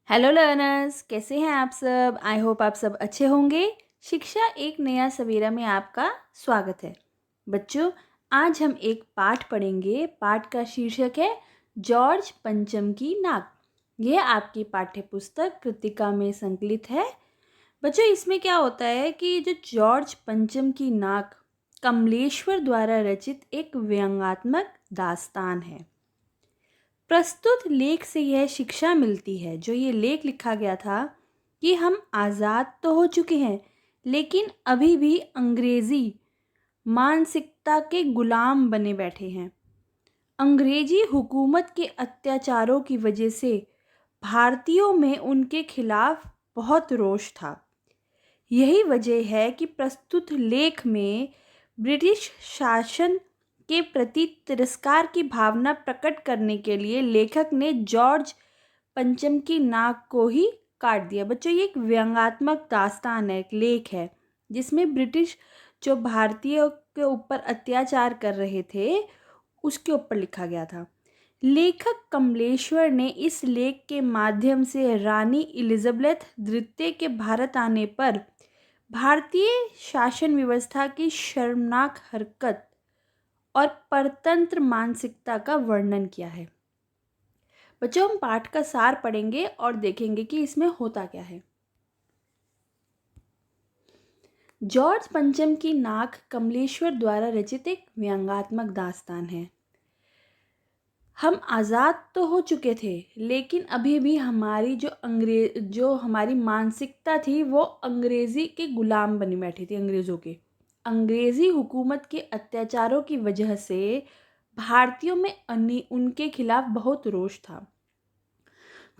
Hello learners, कैसे हैं आप सब। आई होप आप सब अच्छे होंगे। शिक्षा एक नया सवेरा में आपका स्वागत है। बच्चों, आज हम एक पाठ पढ़ेंगे। पाठ का शीर्षक है जॉर्ज पंचम की नाक। यह आपकी पाठ्य पुस्तक कृतिका में संकलित है। बच्चों, इसमें क्या होता है कि जो जॉर्ज पंचम की नाक कमलेश्वर द्वारा रचित एक व्यंग्यात्मक दास्तान है। प्रस्तुत लेख से यह शिक्षा मिलती है, जो ये लेख लिखा गया था, कि हम आज़ाद तो हो चुके हैं लेकिन अभी भी अंग्रेज़ी मानसिकता के गुलाम बने बैठे हैं। अंग्रेजी हुकूमत के अत्याचारों की वजह से भारतीयों में उनके खिलाफ बहुत रोष था। यही वजह है कि प्रस्तुत लेख में ब्रिटिश शासन के प्रति तिरस्कार की भावना प्रकट करने के लिए लेखक ने जॉर्ज पंचम की नाक को ही काट दिया। बच्चों, ये एक व्यंग्यात्मक दास्तान है, एक लेख है, जिसमें ब्रिटिश जो भारतीयों के ऊपर अत्याचार कर रहे थे उसके ऊपर लिखा गया था। लेखक कमलेश्वर ने इस लेख के माध्यम से रानी एलिजाबेथ द्वितीय के भारत आने पर भारतीय शासन व्यवस्था की शर्मनाक हरकत और परतंत्र मानसिकता का वर्णन किया है। बच्चों, हम पाठ का सार पढ़ेंगे और देखेंगे कि इसमें होता क्या है। जॉर्ज पंचम की नाक कमलेश्वर द्वारा रचित एक व्यंग्यात्मक दास्तान है। हम आज़ाद तो हो चुके थे लेकिन अभी भी हमारी जो हमारी मानसिकता थी वो अंग्रेज़ी के गुलाम बनी बैठी थी। अंग्रेज़ों के अंग्रेज़ी हुकूमत के अत्याचारों की वजह से भारतीयों में उनके खिलाफ बहुत रोष था।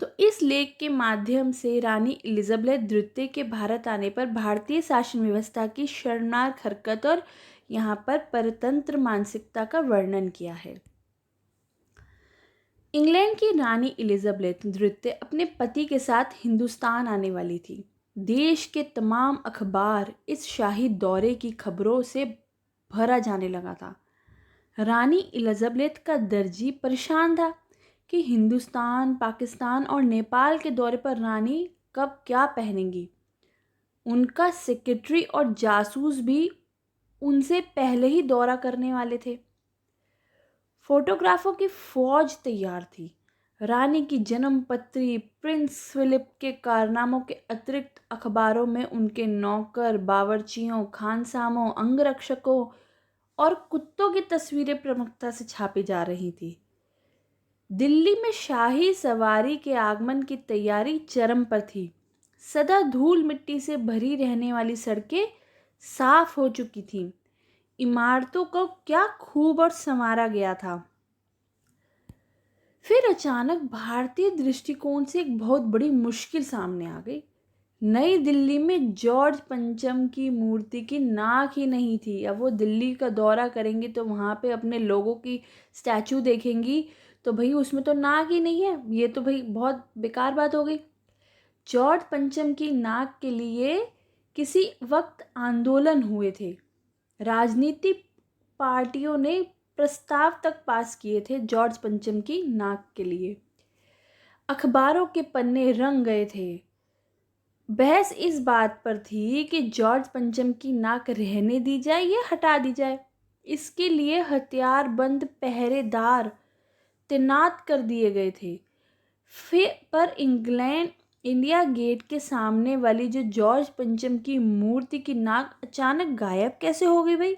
तो इस लेख के माध्यम से रानी एलिजाबेथ द्वितीय के भारत आने पर भारतीय शासन व्यवस्था की शर्मनाक हरकत और यहाँ पर परतंत्र मानसिकता का वर्णन किया है। इंग्लैंड की रानी एलिजाबेथ द्वितीय अपने पति के साथ हिंदुस्तान आने वाली थी। देश के तमाम अखबार इस शाही दौरे की खबरों से भरा जाने लगा था। रानी एलिजाबेथ का दर्जी परेशान था कि हिंदुस्तान, पाकिस्तान और नेपाल के दौरे पर रानी कब क्या पहनेंगी। उनका सेक्रेटरी और जासूस भी उनसे पहले ही दौरा करने वाले थे। फोटोग्राफों की फौज तैयार थी। रानी की जन्मपत्री, प्रिंस फिलिप के कारनामों के अतिरिक्त अखबारों में उनके नौकर, बावर्चियों, खानसामों, अंगरक्षकों और कुत्तों की तस्वीरें प्रमुखता से छापी जा रही थी। दिल्ली में शाही सवारी के आगमन की तैयारी चरम पर थी। सदा धूल मिट्टी से भरी रहने वाली सड़कें साफ हो चुकी थीं। इमारतों को क्या खूब और संवारा गया था। फिर अचानक भारतीय दृष्टिकोण से एक बहुत बड़ी मुश्किल सामने आ गई। नई दिल्ली में जॉर्ज पंचम की मूर्ति की नाक ही नहीं थी। अब वो दिल्ली का दौरा करेंगी तो वहाँ पे अपने लोगों की स्टैचू देखेंगी तो भाई उसमें तो नाक ही नहीं है। ये तो भाई बहुत बेकार बात हो गई। जॉर्ज पंचम की नाक के लिए किसी वक्त आंदोलन हुए थे। राजनीतिक पार्टियों ने प्रस्ताव तक पास किए थे जॉर्ज पंचम की नाक के लिए। अखबारों के पन्ने रंग गए थे। बहस इस बात पर थी कि जॉर्ज पंचम की नाक रहने दी जाए या हटा दी जाए। इसके लिए हथियारबंद पहरेदार तैनात कर दिए गए थे। फिर पर इंडिया गेट के सामने वाली जो जॉर्ज पंचम की मूर्ति की नाक अचानक गायब कैसे हो गई भाई,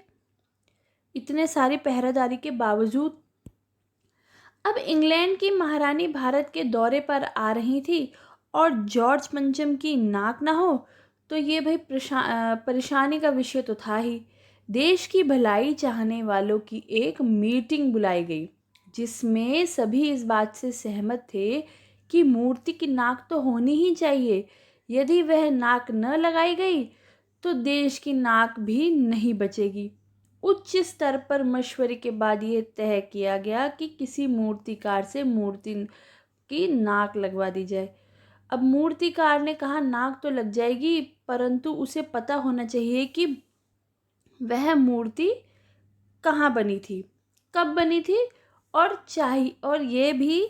इतने सारी पहरेदारी के बावजूद। अब इंग्लैंड की महारानी भारत के दौरे पर आ रही थी और जॉर्ज पंचम की नाक ना हो तो ये भाई परेशानी का विषय तो था ही। देश की भलाई चाहने वालों की एक मीटिंग बुलाई गई जिसमें सभी इस बात से सहमत थे कि मूर्ति की नाक तो होनी ही चाहिए। यदि वह नाक न लगाई गई तो देश की नाक भी नहीं बचेगी। उच्च स्तर पर मशवरे के बाद यह तय किया गया कि किसी मूर्तिकार से मूर्ति की नाक लगवा दी जाए। अब मूर्तिकार ने कहा नाक तो लग जाएगी परंतु उसे पता होना चाहिए कि वह मूर्ति कहाँ बनी थी, कब बनी थी, और चाहिए और ये भी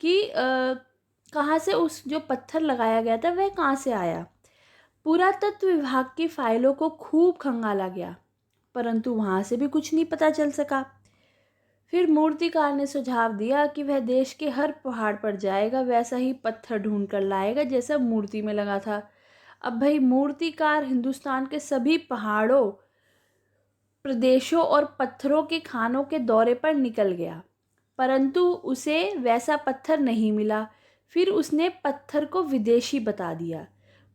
कि कहाँ से उस जो पत्थर लगाया गया था वह कहाँ से आया। पुरातत्व विभाग की फाइलों को खूब खंगाला गया, परंतु वहाँ से भी कुछ नहीं पता चल सका। फिर मूर्तिकार ने सुझाव दिया कि वह देश के हर पहाड़ पर जाएगा, वैसा ही पत्थर ढूंढ कर लाएगा जैसा मूर्ति में लगा था। अब भाई मूर्तिकार हिंदुस्तान के सभी पहाड़ों, प्रदेशों और पत्थरों के खानों के दौरे पर निकल गया, परंतु उसे वैसा पत्थर नहीं मिला। फिर उसने पत्थर को विदेशी बता दिया।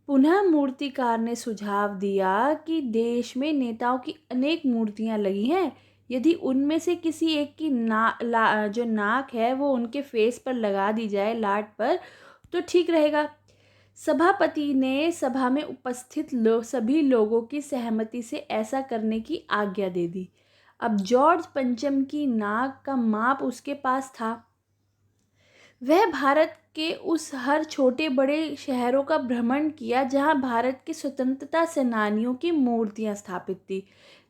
पुनः मूर्तिकार ने सुझाव दिया कि देश में नेताओं की अनेक मूर्तियां लगी हैं, यदि उनमें से किसी एक की जो नाक है वो उनके फेस पर लगा दी जाए, लाट पर, तो ठीक रहेगा। सभापति ने सभा में उपस्थित सभी लोगों की सहमति से ऐसा करने की आज्ञा दे दी। अब जॉर्ज पंचम की नाक का माप उसके पास था। वह भारत के उस हर छोटे बड़े शहरों का भ्रमण किया जहां भारत के स्वतंत्रता सेनानियों की मूर्तियां स्थापित थी।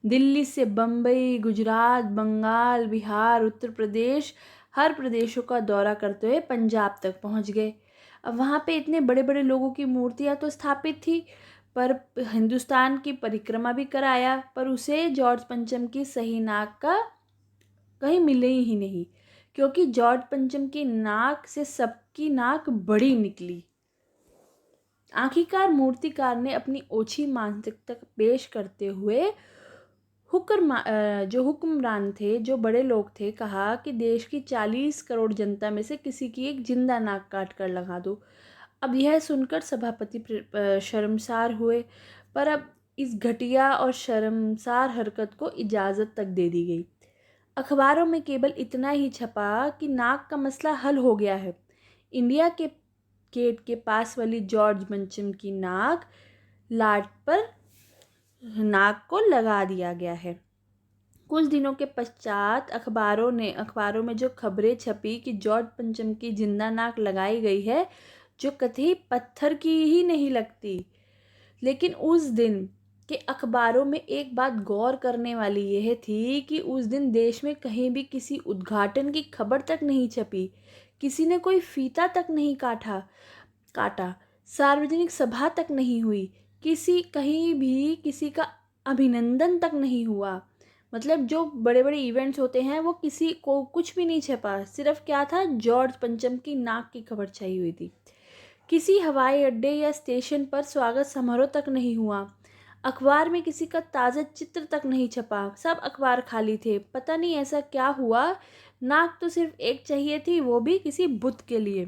दिल्ली से बम्बई, गुजरात, बंगाल, बिहार, उत्तर प्रदेश, हर प्रदेशों का दौरा करते हुए पंजाब तक पहुंच गए। अब वहाँ पे इतने बड़े बड़े लोगों की मूर्तियाँ तो स्थापित थी, पर हिंदुस्तान की परिक्रमा भी कराया, पर उसे जॉर्ज पंचम की सही नाक का कहीं मिले ही नहीं, क्योंकि जॉर्ज पंचम की नाक से सबकी नाक बड़ी निकली। आखिरकार मूर्तिकार ने अपनी ओछी मानसिकता पेश करते हुए जो हुक्मरान थे, जो बड़े लोग थे, कहा कि देश की 40 करोड़ जनता में से किसी की एक जिंदा नाक काट कर लगा दो। अब यह सुनकर सभापति शर्मसार हुए, पर अब इस घटिया और शर्मसार हरकत को इजाज़त तक दे दी गई। अखबारों में केवल इतना ही छपा कि नाक का मसला हल हो गया है, इंडिया के गेट के पास वाली जॉर्ज पंचम की लाट पर नाक को लगा दिया गया है। कुछ दिनों के पश्चात अखबारों में जो खबरें छपी कि जॉर्ज पंचम की जिंदा नाक लगाई गई है, जो कतई पत्थर की ही नहीं लगती। लेकिन उस दिन के अखबारों में एक बात गौर करने वाली यह थी कि उस दिन देश में कहीं भी किसी उद्घाटन की खबर तक नहीं छपी, किसी ने कोई फीता तक नहीं काटा, सार्वजनिक सभा तक नहीं हुई, कहीं भी किसी का अभिनंदन तक नहीं हुआ। मतलब जो बड़े बड़े इवेंट्स होते हैं वो किसी को कुछ भी नहीं छपा, सिर्फ क्या था, जॉर्ज पंचम की नाक की खबर छाई हुई थी। किसी हवाई अड्डे या स्टेशन पर स्वागत समारोह तक नहीं हुआ, अखबार में किसी का ताज़ा चित्र तक नहीं छपा, सब अखबार खाली थे। पता नहीं ऐसा क्या हुआ, नाक तो सिर्फ एक चाहिए थी, वो भी किसी बुत के लिए।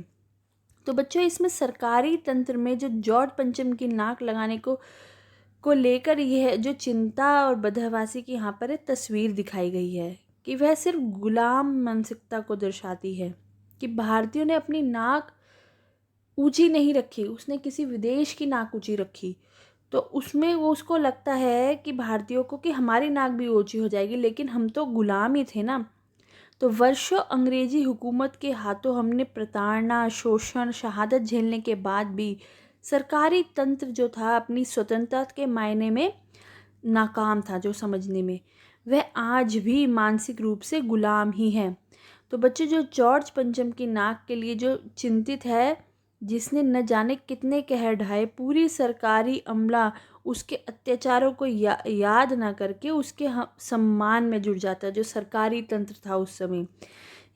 तो बच्चों, इसमें सरकारी तंत्र में जो जॉर्ज पंचम की नाक लगाने को लेकर यह जो चिंता और बदहवासी की यहाँ पर एक तस्वीर दिखाई गई है कि वह सिर्फ गुलाम मानसिकता को दर्शाती है कि भारतीयों ने अपनी नाक ऊंची नहीं रखी, उसने किसी विदेश की नाक ऊंची रखी। तो उसमें वो उसको लगता है कि भारतीयों को कि हमारी नाक भी ऊंची हो जाएगी, लेकिन हम तो गुलाम ही थे ना। तो वर्षों अंग्रेजी हुकूमत के हाथों हमने प्रताड़ना, शोषण, शहादत झेलने के बाद भी सरकारी तंत्र जो था अपनी स्वतंत्रता के मायने में नाकाम था, जो समझने में, वह आज भी मानसिक रूप से गुलाम ही है। तो बच्चे, जो जॉर्ज पंचम की नाक के लिए जो चिंतित है, जिसने न जाने कितने कहर ढाए, पूरी सरकारी अमला उसके अत्याचारों को याद ना करके उसके सम्मान में जुड़ जाता, जो सरकारी तंत्र था उस समय।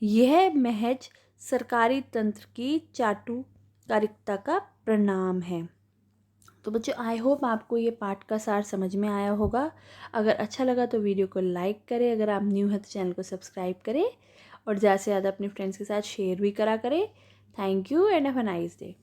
यह महज सरकारी तंत्र की चाटुकारिता का परिणाम है। तो बच्चों, आई होप आपको ये पाठ का सार समझ में आया होगा। अगर अच्छा लगा तो वीडियो को लाइक करें, अगर आप न्यू हैं तो चैनल को सब्सक्राइब करें और ज़्यादा से ज़्यादा अपने फ्रेंड्स के साथ शेयर भी करा करें। Thank you and have a nice day.